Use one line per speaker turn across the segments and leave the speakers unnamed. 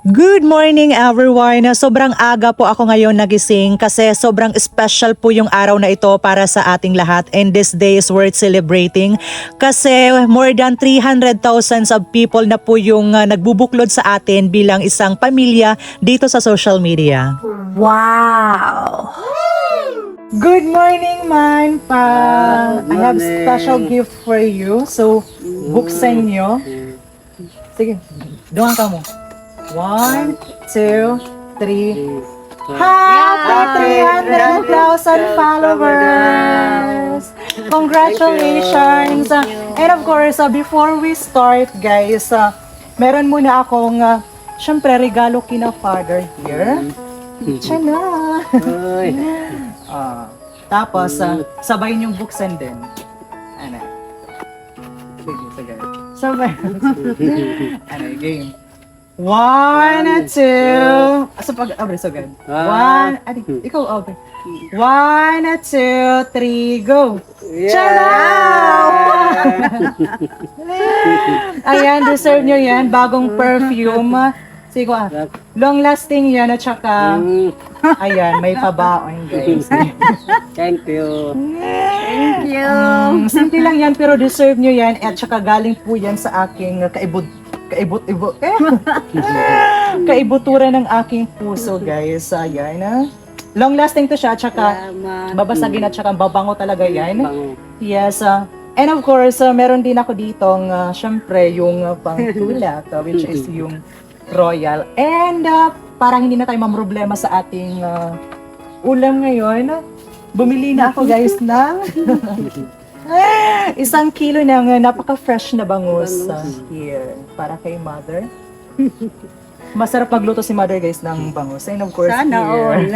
Good morning everyone! Sobrang aga po ako ngayon nagising kasi sobrang special po yung araw na ito para sa ating lahat, and this day is worth celebrating kasi more than 300,000 of people na po yung nagbubuklod sa atin bilang isang pamilya dito sa social media.
Wow!
Good morning, man pa! I have special gift for you. So, buksan nyo. Sige, doon ka mo. 1, 2, 3. Happy 300,000 followers! Congratulations! And of course, before we start, guys, meron muna akong, syempre, regalo kina Father here. Tiyan na! Tapos, sabay niyong buksan din. Ano? Sige. Sabay. Ano, game. 1, 2. So pag abre so good. 1, ikaw abre. 1, 2, 3, go. Ayan, deserve nyo yan. Bagong perfume. Sige ko long lasting yan at saka ayan, may pabaon guys.
Thank you.
Thank you.
Simple lang yan pero deserve nyo yan at saka galing po yan sa aking kaibutura ng aking puso guys. Ayan long lasting to siya at saka babasagin at saka babango talaga yan. Yes. And of course, meron din ako ditong syempre yung pangtulak which is yung royal. And para hindi na tayo mamroblema sa ating ulam ngayon, bumili na ako guys ng 1 kilo ng napaka-fresh na bangus here para kay Mother. Masarap pagluto si Mother guys ng bangus. And of course,
Sana all.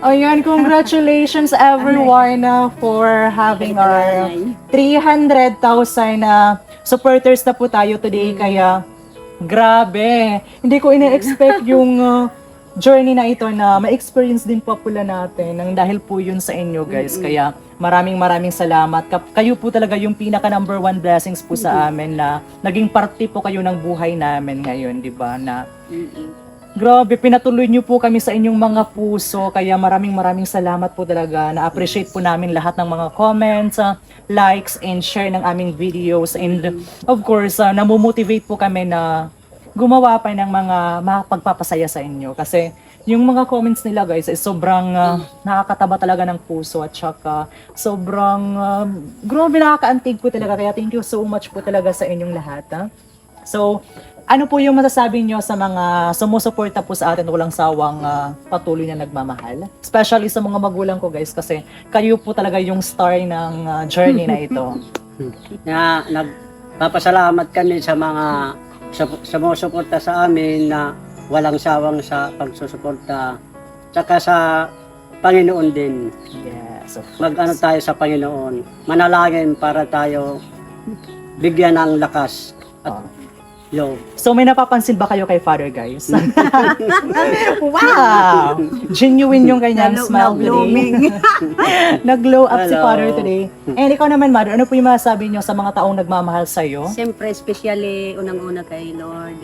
Ayan, congratulations everyone for having our 300,000 supporters na po tayo today. Kaya, grabe. Hindi ko ina-expect yung journey na ito na ma-experience din po pula natin nang dahil po yun sa inyo guys. Kaya maraming salamat. Kayo po talaga yung pinaka number 1 blessings po sa amin na naging parte po kayo ng buhay namin ngayon, di ba? Na grabe, pinatuloy niyo po kami sa inyong mga puso. Kaya maraming salamat po talaga. Na-appreciate po namin lahat ng mga comments, likes, and share ng aming videos. And of course, namomotivate po kami na gumawa pa ng mga makapagpapasaya sa inyo. Kasi yung mga comments nila guys ay sobrang nakakataba talaga ng puso at saka sobrang grabe, nakakaantig po talaga. Kaya thank you so much po talaga sa inyong lahat. So, ano po yung masasabi nyo sa mga sumusuporta po sa atin walang sawang patuloy na nagmamahal? Especially sa mga magulang ko guys kasi kayo po talaga yung star ng journey na ito.
Nagpapasalamat kami sa mga sumusuporta sa amin na walang sawang sa pagsusuporta. Tsaka sa Panginoon din.
Yes.
Mag-ano tayo sa Panginoon. Manalangin para tayo bigyan ng lakas at love.
So may napapansin ba kayo kay Father guys? Wow! Genuine yung kanyang smile today. Nag-glow up si
Hello.
Father today. And ikaw naman Mother, ano po yung masasabi nyo sa mga taong nagmamahal sa'yo?
Siyempre, especially unang-una kay Lord.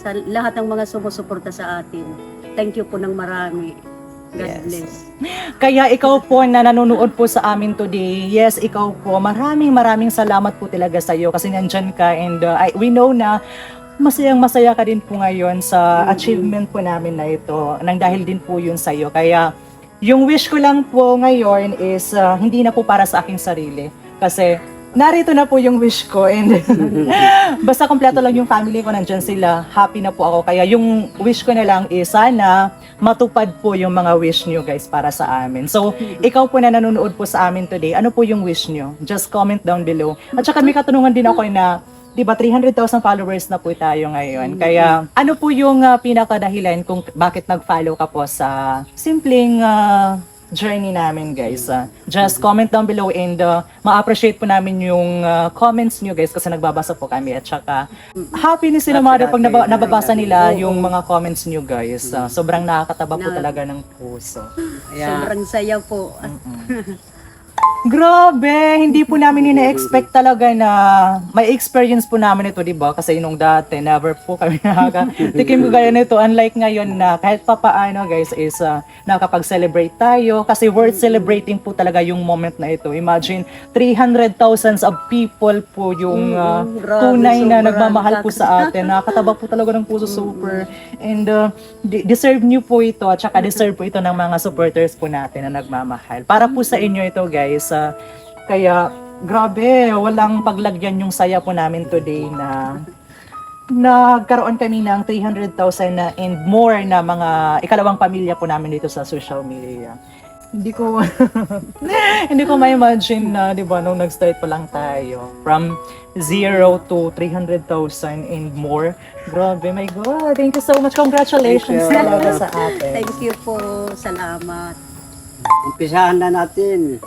Sa lahat ng mga sumusuporta sa atin. Thank you po ng marami. God
Yes.
bless.
Kaya ikaw po na nanonood po sa amin today, yes, ikaw po, maraming salamat po talaga sa iyo kasi nandyan ka and we know na masayang-masaya ka din po ngayon sa achievement po namin na ito nang dahil din po yun sa iyo. Kaya yung wish ko lang po ngayon is hindi na po para sa aking sarili kasi narito na po yung wish ko and basta kompleto lang yung family ko, nandyan sila, happy na po ako. Kaya yung wish ko na lang is sana matupad po yung mga wish nyo guys para sa amin. So, ikaw po na nanonood po sa amin today, ano po yung wish nyo? Just comment down below. At saka may katanungan din ako na, di ba 300,000 followers na po tayo ngayon. Kaya ano po yung pinakadahilan kung bakit nag-follow ka po sa simpleng journey namin guys. Just comment down below and ma-appreciate po namin yung comments nyo guys kasi nagbabasa po kami at saka happy ni sila Mother pag nababasa nila yung mga comments nyo guys. Sobrang nakakataba po talaga ng puso.
Ayan.
Sobrang saya po.
Grabe, hindi po namin ina-expect talaga na may experience po namin ito, di ba? Kasi nung dati, never po kami nakakatikim ko gaya nito. Unlike ngayon na kahit papaano guys is nakapag-celebrate tayo. Kasi worth celebrating po talaga yung moment na ito. Imagine, 300,000 of people po yung
grabe,
tunay na
sobra.
nagmamahal po sa atin. Nakakataba po talaga ng puso super. And deserve nyo po ito at saka deserve po ito ng mga supporters po natin na nagmamahal. Para po sa inyo ito guys. Kaya grabe, walang paglagyan yung saya po namin today na nagkaroon kami ng 300,000 na and more na mga ikalawang pamilya po namin dito sa social media. Hindi ko hindi ko ma-imagine na 'di ba nung nag-start pa lang tayo from 0 to 300,000 and more. Grabe, my God. Thank you so much. Congratulations
Thank you.
talaga sa atin.
Thank you po. Salamat.
Umpisahan na natin.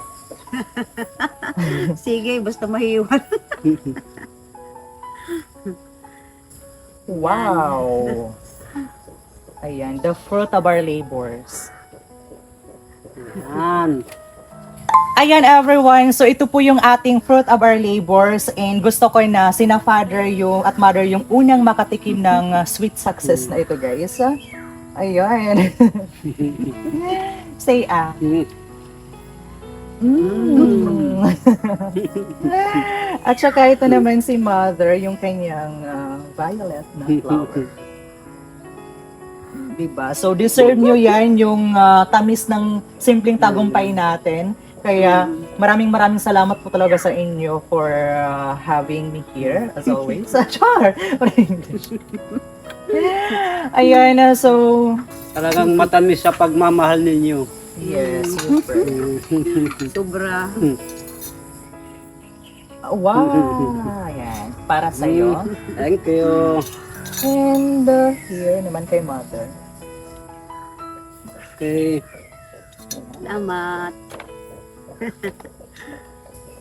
Sige, basta mahiwan.
Wow. Ayan, the fruit of our labors.
Yan.
Ayan everyone, so ito po yung ating fruit of our labors and gusto ko na sina father yung at mother yung unang makatikim ng sweet success na ito guys. Ayan. Say Mm. At saka ito naman si mother, yung kanyang violet na flower. Diba? So deserve nyo yan yung tamis ng simpleng tagumpay natin. Kaya maraming salamat po talaga sa inyo for having me here as always. Char! Ayan, so
Talagang matamis sa pagmamahal ninyo.
yes, super.
Sobra.
Wow! Ayan, para sa'yo.
Thank you.
And here naman kay mother.
Okay.
Salamat.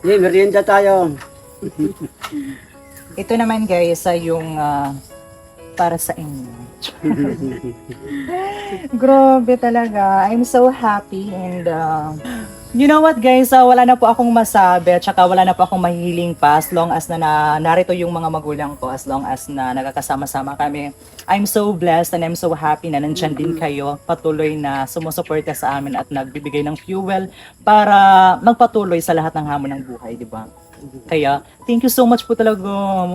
Yeah, merienda tayo.
Ito naman guys ay yung para sa inyo. Grabe talaga. I'm so happy and you know what guys, wala na po akong masabi at saka wala na po akong mahihiling pa as long as na narito yung mga magulang ko, as long as na nagkakasama-sama kami. I'm so blessed and I'm so happy na nandyan din kayo, patuloy na sumusuporta sa amin at nagbibigay ng fuel para magpatuloy sa lahat ng hamon ng buhay, di ba? Kaya, thank you so much po talaga.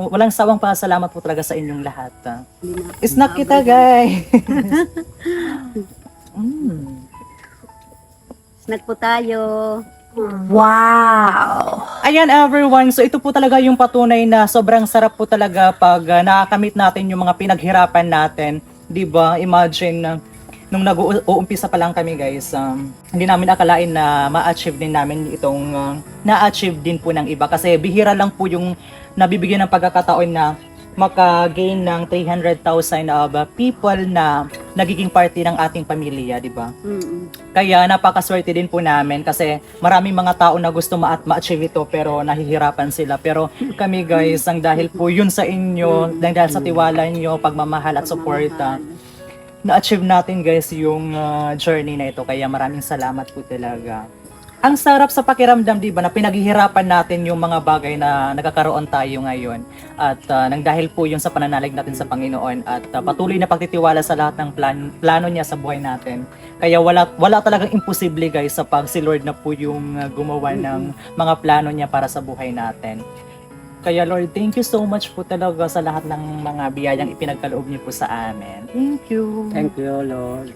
Walang sawang pasalamat po talaga sa inyong lahat. Snack kita, guys.
Snack po tayo.
Ayan everyone, so ito po talaga yung patunay na sobrang sarap po talaga pag nakakamit natin yung mga pinaghirapan natin. 'Di ba? Imagine nung nag-uumpisa pa lang kami guys, hindi namin akalain na ma-achieve din namin itong na-achieve din po ng iba. Kasi bihira lang po yung nabibigyan ng pagkakataon na maka-gain ng 300,000 of people na nagiging party ng ating pamilya, di ba? Kaya napakaswerte din po namin kasi maraming mga tao na gusto ma-achieve ito pero nahihirapan sila. Pero kami guys, ang dahil po yun sa inyo, dahil sa tiwala nyo, pagmamahal at suporta, na-achieve natin guys yung journey na ito. Kaya maraming salamat po talaga. Ang sarap sa pakiramdam, di ba, na pinaghihirapan natin yung mga bagay na nagkakaroon tayo ngayon. At nang dahil po yun sa pananalig natin sa Panginoon at patuloy na pagtitiwala sa lahat ng plano niya sa buhay natin. Kaya wala talagang imposible guys sa pag si Lord na po yung gumawa ng mga plano niya para sa buhay natin. Kaya Lord, thank you so much po talaga sa lahat ng mga biyayang ipinagkaloob niyo po sa amin. Thank you.
Thank you, Lord.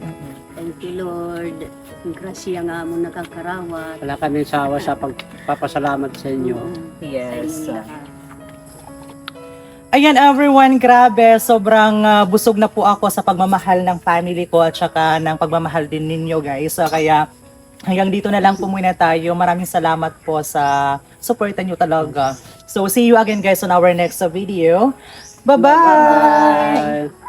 Thank you, Lord. Ang grasya nga mo nakakarawat.
Wala kaming sawa sa pagpapasalamat sa inyo.
Yes.
Sa inyong lahat.
Ayan everyone, grabe. Sobrang busog na po ako sa pagmamahal ng family ko at saka ng pagmamahal din ninyo guys. Kaya hanggang dito na lang po muna tayo. Maraming salamat po sa suporta nyo talaga. So see you again guys on our next video. Bye-bye!
Bye.